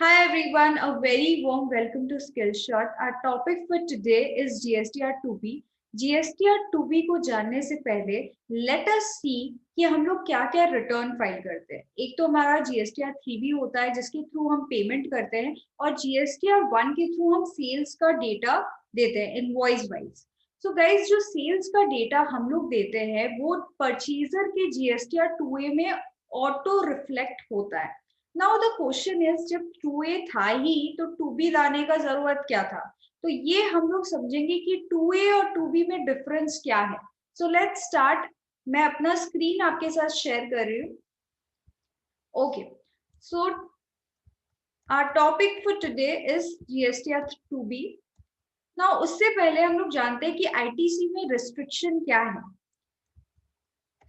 Hi everyone, a very warm welcome to Skillshot. Our topic for today is GSTR 2B. GSTR 2B को जानने से पहले let us see कि हम लोग क्या क्या रिटर्न फाइल करते हैं। एक तो हमारा GSTR 3B होता है जिसके थ्रू हम पेमेंट करते हैं और GSTR 1 के थ्रू हम सेल्स का डेटा देते हैं इनवॉइस वाइज। सो गाइज जो सेल्स का डेटा हम लोग देते हैं वो परचेजर के GSTR 2A में ऑटो रिफ्लेक्ट होता है। नाउ द क्वेश्चन इज जब 2A था ही तो 2B लाने का जरूरत क्या था। तो ये हम लोग समझेंगे कि 2A और 2B में डिफरेंस क्या है। So let's start. मैं अपना स्क्रीन आपके साथ शेयर कर रही हूँ। Okay, so our topic for today is GSTR 2B। Now उससे पहले हम लोग जानते हैं कि ITC में रिस्ट्रिक्शन क्या है।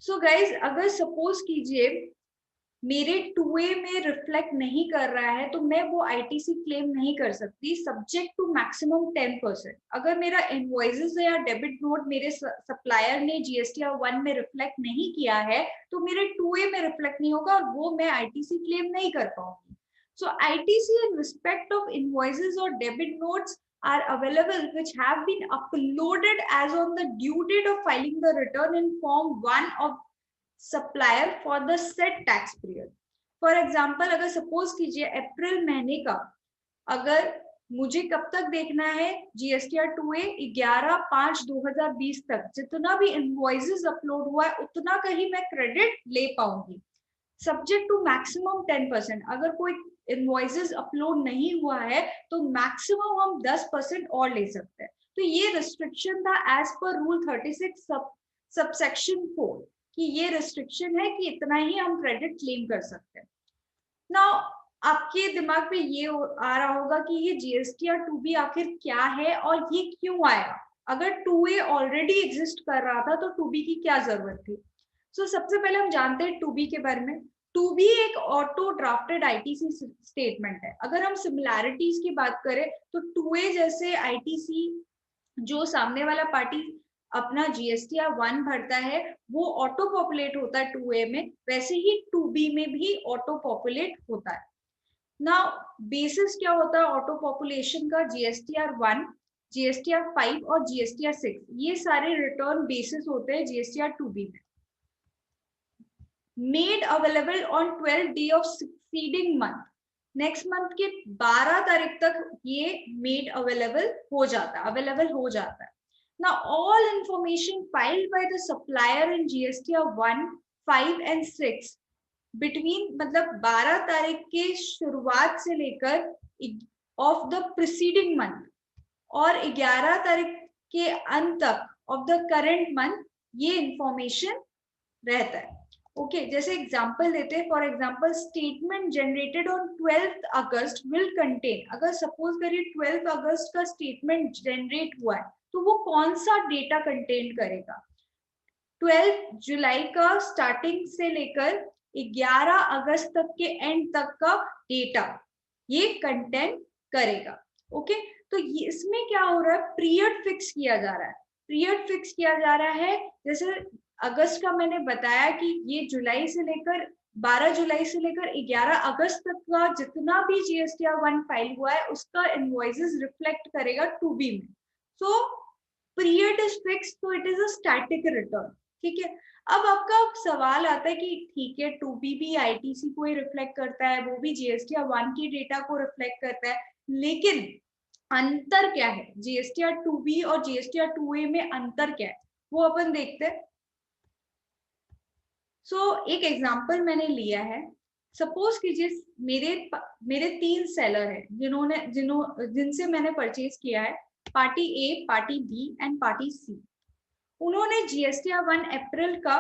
सो गाइज अगर सपोज कीजिए मेरे 2A में रिफ्लेक्ट नहीं कर रहा है तो मैं वो ITC क्लेम नहीं कर सकती सब्जेक्ट टू मैक्सिमम 10%। अगर मेरा इनवॉइसेस या डेबिट नोट मेरे सप्लायर ने GSTR 1 में रिफ्लेक्ट नहीं किया है तो मेरे 2A में रिफ्लेक्ट नहीं होगा और वो मैं ITC क्लेम नहीं कर पाऊंगी। सो ITC in respect of invoices or debit notes are available which have been uploaded as on the due date of filing the return in form 1 of supplier for the set tax period. For example अगर suppose कीजिए अप्रैल महीने का, अगर मुझे कब तक देखना है GSTR 2A 11/5/2020 तक जितना भी इनवॉइसेस अपलोड हुआ है उतना का ही मैं क्रेडिट ले पाऊंगी सब्जेक्ट टू मैक्सिमम 10%। अगर कोई इनवॉइसेस अपलोड नहीं हुआ है तो मैक्सिमम हम 10% और ले सकते हैं। तो ये रिस्ट्रिक्शन था एज पर रूल 36 सबसेक्शन 4 कि ये रिस्ट्रिक्शन है कि इतना ही हम क्रेडिट क्लेम कर सकते हैं। नाउ आपके दिमाग में ये आ रहा होगा कि ये GSTR 2B आखिर क्या है और ये क्यों आया। अगर 2A ऑलरेडी एग्जिस्ट कर रहा था तो 2B की क्या जरूरत थी। सो सबसे पहले हम जानते हैं 2B के बारे में। 2B एक ऑटो ड्राफ्टेड ITC स्टेटमेंट है। अगर हम सिमिलैरिटीज की बात करें तो 2A जैसे ITC जो सामने वाला पार्टी अपना GSTR 1 भरता है वो ऑटो पॉपुलेट होता है 2A में, वैसे ही 2B में भी ऑटो पॉपुलेट होता है। नाउ बेसिस क्या होता है ऑटो पॉपुलेशन का? GSTR 1, GSTR 5 और GSTR 6 ये सारे रिटर्न बेसिस होते हैं GSTR 2B में। Made available on 12 day of succeeding month, next month के 12 तारीख तक ये मेड अवेलेबल हो जाता है। Now, all information filed by the supplier in GSTR 1, 5 and 6 between मतलब 12 तारीख के शुरुआत से लेकर of the preceding month और 11 तारीख के अंत तक of the current month ये इंफॉर्मेशन रहता है। ओके, जैसे एग्जांपल देते हैं। For example statement generated on 12th August will contain, अगर सपोज करिए 12th अगस्त का स्टेटमेंट जनरेट हुआ है तो वो कौन सा डेटा कंटेन करेगा? 12 जुलाई का स्टार्टिंग से लेकर 11 अगस्त तक के एंड तक का डेटा ये कंटेन करेगा। ओके, तो इसमें क्या हो रहा है? पीरियड फिक्स किया जा रहा है। पीरियड फिक्स किया जा रहा है, जैसे अगस्त का मैंने बताया कि ये जुलाई से लेकर 12 जुलाई से लेकर 11 अगस्त तक का जितना भी GSTR 1 फाइल हुआ है उसका इनवॉइसेस रिफ्लेक्ट करेगा 2B में। सो पीरियड इज फिक्स, तो it is a static return. ठीक है, अब आपका सवाल आता है कि ठीक है 2B भी ITC को ही रिफ्लेक्ट करता है, वो भी GSTR 1 की डेटा को रिफ्लेक्ट करता है, लेकिन अंतर क्या है? GSTR 2B और GSTR 2A में अंतर क्या है वो अपन देखते हैं। एक एग्जांपल मैंने लिया है। सपोज कीजिए मेरे 3 सेलर है जिनसे मैंने परचेज किया है, party A, party B and party C। उन्होंने GSTR 1 अप्रैल का,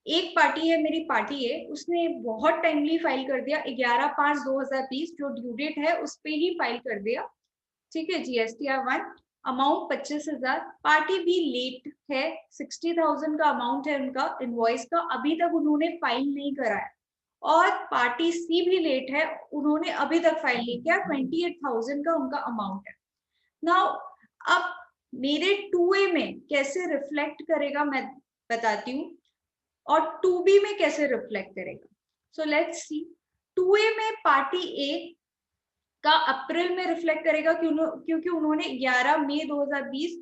एक पार्टी है मेरी पार्टी A, उसने बहुत टाइमली फाइल कर दिया 11/5/2020 जो ड्यू डेट है उस पे ही फाइल कर दिया। ठीक है, GSTR 1 अमाउंट 25,000। पार्टी भी लेट है, 60,000 का अमाउंट है उनका इनवॉइस का, अभी तक उन्होंने फाइल नहीं करा है। और पार्टी C भी लेट है, उन्होंने अभी तक फाइल नहीं किया, 28,000 का उनका अमाउंट है। नाउ अब मेरे 2A में कैसे रिफ्लेक्ट करेगा मैं बताती हूँ और 2B में कैसे रिफ्लेक्ट करेगा। So let's see. 2A में पार्टी A का अप्रैल में रिफ्लेक्ट करेगा क्योंकि उन्होंने 11 मई 2020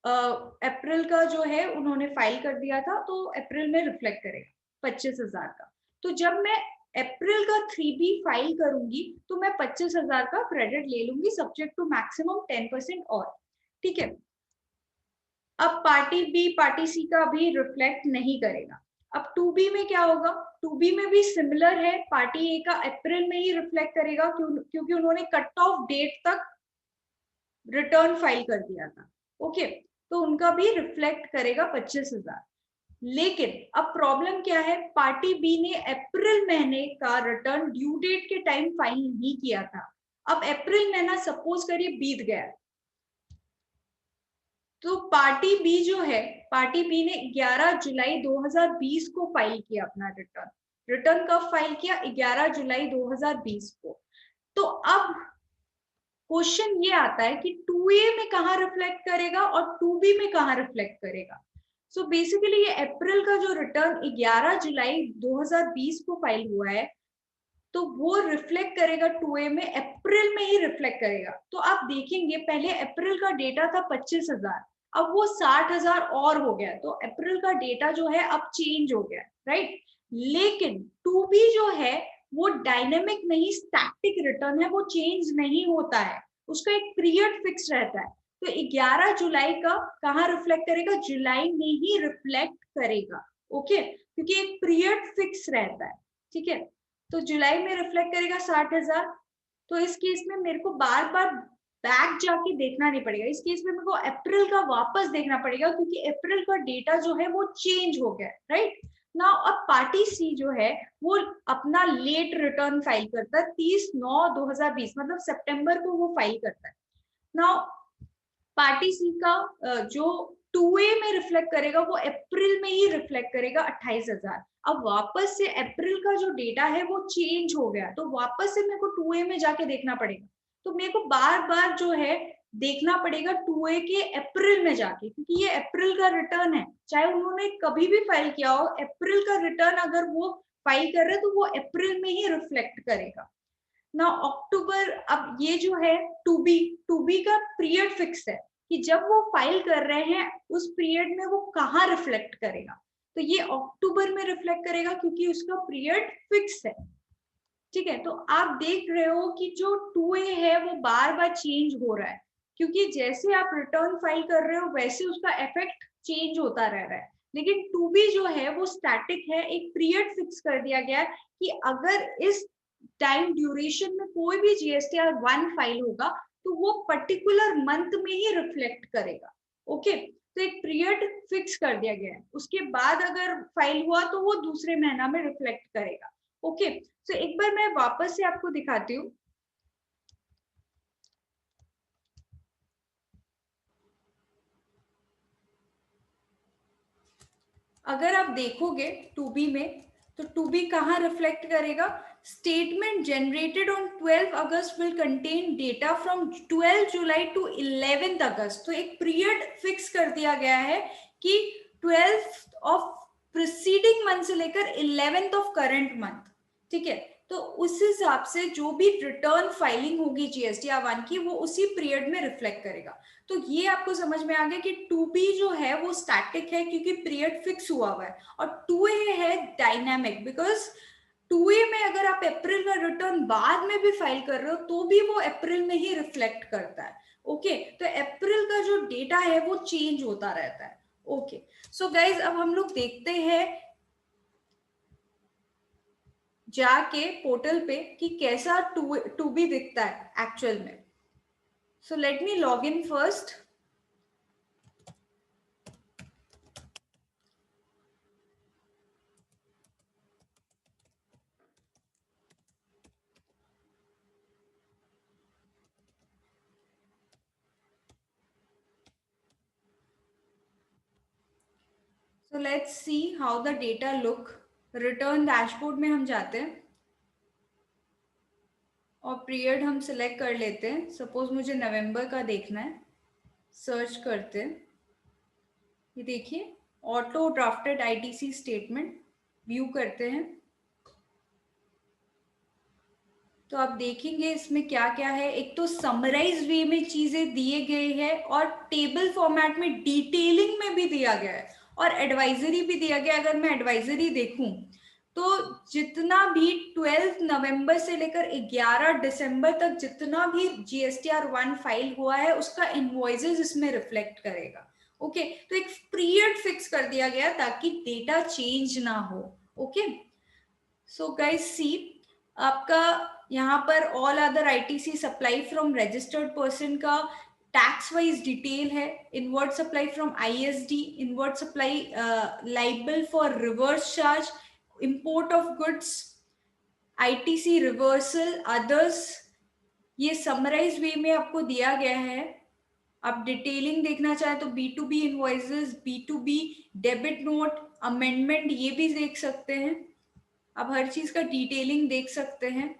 अप्रैल का जो है उन्होंने फाइल कर दिया था, तो अप्रैल में रिफ्लेक्ट करेगा 25,000 का। तो जब मैं अप्रैल का 3B फाइल करूंगी तो मैं 25,000 का क्रेडिट ले लूंगी, सब्जेक्ट टू मैक्सिमम 10% और, ठीक है। अब पार्टी बी पार्टी सी का भी रिफ्लेक्ट नहीं करेगा। अब 2B में क्या होगा? 2B में भी सिमिलर है, पार्टी ए का अप्रैल में ही रिफ्लेक्ट करेगा क्योंकि उन्होंने कट ऑफ डेट तक रिटर्न फाइल कर दिया था। ओके, तो उनका भी रिफ्लेक्ट करेगा 25,000। लेकिन अब प्रॉब्लम क्या है, पार्टी बी ने अप्रैल महीने का रिटर्न ड्यू डेट के टाइम फाइल नहीं किया था। अब अप्रैल महीना सपोज करिए बीत गया, तो पार्टी बी जो है, पार्टी बी ने 11 जुलाई 2020 को फाइल किया अपना रिटर्न। रिटर्न कब फाइल किया? 11 जुलाई 2020 को। तो अब क्वेश्चन ये आता है कि 2A में कहाँ रिफ्लेक्ट करेगा और 2B में कहाँ रिफ्लेक्ट करेगा। सो बेसिकली ये अप्रैल का जो रिटर्न 11 जुलाई 2020 को फाइल हुआ है, तो वो रिफ्लेक्ट करेगा 2A में, अप्रैल में ही रिफ्लेक्ट करेगा। तो आप देखेंगे पहले अप्रैल का डेटा था 25,000, अब वो 60,000 और हो गया, तो अप्रैल का डेटा जो है अब चेंज हो गया, राइट। लेकिन 2B जो है वो डायनेमिक नहीं, स्टैटिक रिटर्न है, वो चेंज नहीं होता है, उसका एक पीरियड फिक्स रहता है। तो 11 जुलाई का कहाँ रिफ्लेक्ट करेगा? जुलाई में ही रिफ्लेक्ट करेगा, ओके, क्योंकि एक पीरियड फिक्स रहता है, ठीक है। तो जुलाई में रिफ्लेक्ट करेगा 60,000। तो इस केस में मेरे को बार बार बैक जाके देखना नहीं पड़ेगा, इस केस में मेरे को अप्रैल का वापस देखना पड़ेगा क्योंकि अप्रैल का डेटा जो है वो चेंज हो गया, राइट ना। अब पार्टी सी जो है वो अपना लेट रिटर्न फाइल करता है 30/9/2020, मतलब सितंबर को वो फाइल करता है ना। पार्टी सी का जो 2A में रिफ्लेक्ट करेगा वो अप्रैल में ही रिफ्लेक्ट करेगा 28,000। अब वापस से अप्रैल का जो डेटा है वो चेंज हो गया, तो वापस से मेरे को 2A में जाके देखना पड़ेगा। तो मेरे को बार बार जो है देखना पड़ेगा 2A के अप्रैल में जाके, क्योंकि ये अप्रैल का रिटर्न है, चाहे उन्होंने कभी भी फाइल किया हो, अप्रैल का रिटर्न अगर वो फाइल कर रहे हैं तो वो अप्रैल में ही रिफ्लेक्ट करेगा ना। अक्टूबर, अब ये जो है 2B का पीरियड फिक्स है कि जब वो फाइल कर रहे हैं उस पीरियड में वो कहाँ रिफ्लेक्ट करेगा, तो ये अक्टूबर में रिफ्लेक्ट करेगा क्योंकि उसका पीरियड फिक्स है, ठीक है। तो आप देख रहे हो कि जो 2A है वो बार बार चेंज हो रहा है, क्योंकि जैसे आप रिटर्न फाइल कर रहे हो वैसे उसका इफेक्ट चेंज होता रह रहा है। लेकिन 2B जो है वो स्टैटिक है, एक पीरियड फिक्स कर दिया गया है कि अगर इस टाइम ड्यूरेशन में कोई भी GSTR 1 फाइल होगा तो वो पर्टिकुलर मंथ में ही रिफ्लेक्ट करेगा, ओके। तो एक पीरियड फिक्स कर दिया गया है, उसके बाद अगर फाइल हुआ तो वो दूसरे महीना में रिफ्लेक्ट करेगा, ओके। तो एक बार मैं वापस से आपको दिखाती हूँ। अगर आप देखोगे 2B में, तो 2B कहाँ रिफ्लेक्ट करेगा? Statement generated on 12 August will contain data from 12 July to 11 August. तो एक पीरियड फिक्स कर दिया गया है कि 12 ऑफ प्रीसीडिंग मंथ से लेकर 11 ऑफ करंट मंथ, ठीक है। तो उस हिसाब से जो भी रिटर्न फाइलिंग होगी GSTR 1 की वो उसी पीरियड में रिफ्लेक्ट करेगा। तो ये आपको समझ में आ गया कि 2B जो है वो स्टैटिक है क्योंकि पीरियड फिक्स हुआ हुआ है, और 2A है डायनामिक, बिकॉज 2A में अगर आप अप्रैल का रिटर्न बाद में भी फाइल कर रहे हो तो भी वो अप्रैल में ही रिफ्लेक्ट करता है, ओके। तो अप्रैल का जो डेटा है वो चेंज होता रहता है, ओके। सो गाइज अब हम लोग देखते हैं जाके पोर्टल पे कि कैसा 2B दिखता है एक्चुअल में। So let me log in first. So let's see how the data look. Return dashboard में हम जाते हैं और पीरियड हम सिलेक्ट कर लेते हैं। सपोज मुझे नवंबर का देखना है, सर्च करते हैं, ये देखिए auto drafted ITC statement, view करते हैं। तो आप देखेंगे इसमें क्या क्या है। एक तो समराइज वे में चीजें दिए गए हैं और टेबल फॉर्मेट में डिटेलिंग में भी दिया गया है और एडवाइजरी भी दिया गया है। अगर मैं एडवाइजरी देखूं तो जितना भी 12 नवंबर से लेकर 11 दिसंबर तक जितना भी GSTR 1 फाइल हुआ है उसका इनवॉइसेस इसमें रिफ्लेक्ट करेगा। ओके, तो एक पीरियड फिक्स कर दिया गया ताकि डेटा चेंज ना हो। ओके, सो गाइस सी, आपका यहाँ पर all other ITC supply from registered person का टैक्स वाइज डिटेल है। Inward supply from ISD, inward supply liable for reverse charge, import of goods, ITC reversal, others, ये summarise वे में आपको दिया गया है। आप डिटेलिंग देखना चाहे तो B2B invoices, B2B debit note, amendment, ये भी देख सकते हैं। आप हर चीज का डिटेलिंग देख सकते हैं।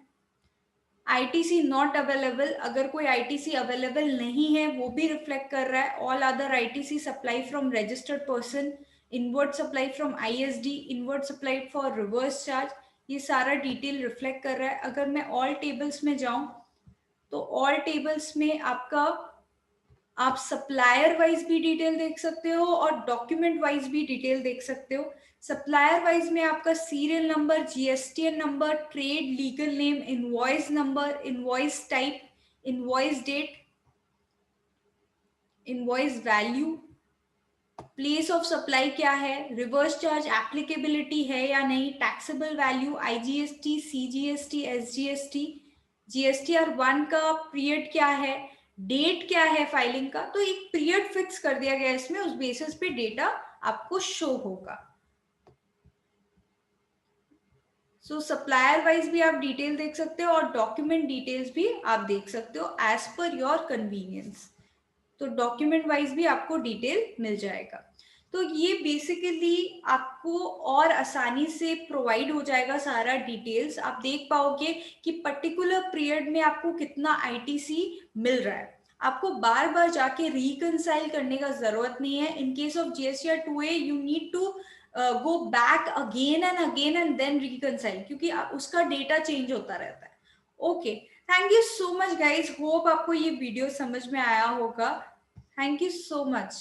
ITC नॉट अवेलेबल, अगर कोई ITC अवेलेबल नहीं है वो भी रिफ्लेक्ट कर रहा है। All other ITC supply from registered person, inward supply from ISD, inward supply for reverse charge, ये सारा डिटेल रिफ्लेक्ट कर रहा है। अगर मैं ऑल टेबल्स में जाऊं तो ऑल टेबल्स में आपका आप सप्लायर वाइज भी डिटेल देख सकते हो और डॉक्यूमेंट वाइज भी डिटेल देख सकते हो। सप्लायर वाइज में आपका serial number, GSTN number, trade legal name, invoice number, invoice type, invoice date, invoice value, place of supply क्या है, रिवर्स चार्ज एप्लीकेबिलिटी है या नहीं, taxable value, IGST, CGST, SGST, GSTR 1 का पीरियड क्या है, डेट क्या है फाइलिंग का। तो एक पीरियड फिक्स कर दिया गया इसमें, उस बेसिस पे डेटा आपको शो होगा। सो सप्लायर वाइज भी आप डिटेल देख सकते हो और डॉक्यूमेंट डिटेल्स भी आप देख सकते हो एज पर योर कन्वीनियंस। तो डॉक्यूमेंट वाइज भी आपको डिटेल मिल जाएगा। तो ये बेसिकली आपको और आसानी से प्रोवाइड हो जाएगा सारा डिटेल्स। आप देख पाओगे कि पर्टिकुलर पीरियड में आपको कितना ITC मिल रहा है। आपको बार बार जाके रिकंसाइल करने का जरूरत नहीं है। In case of GSTR 2A you need to go back again and then reconcile, क्योंकि उसका डेटा चेंज होता रहता है। Okay, thank you so much guys, hope आपको ये वीडियो समझ में आया होगा। Thank you so much.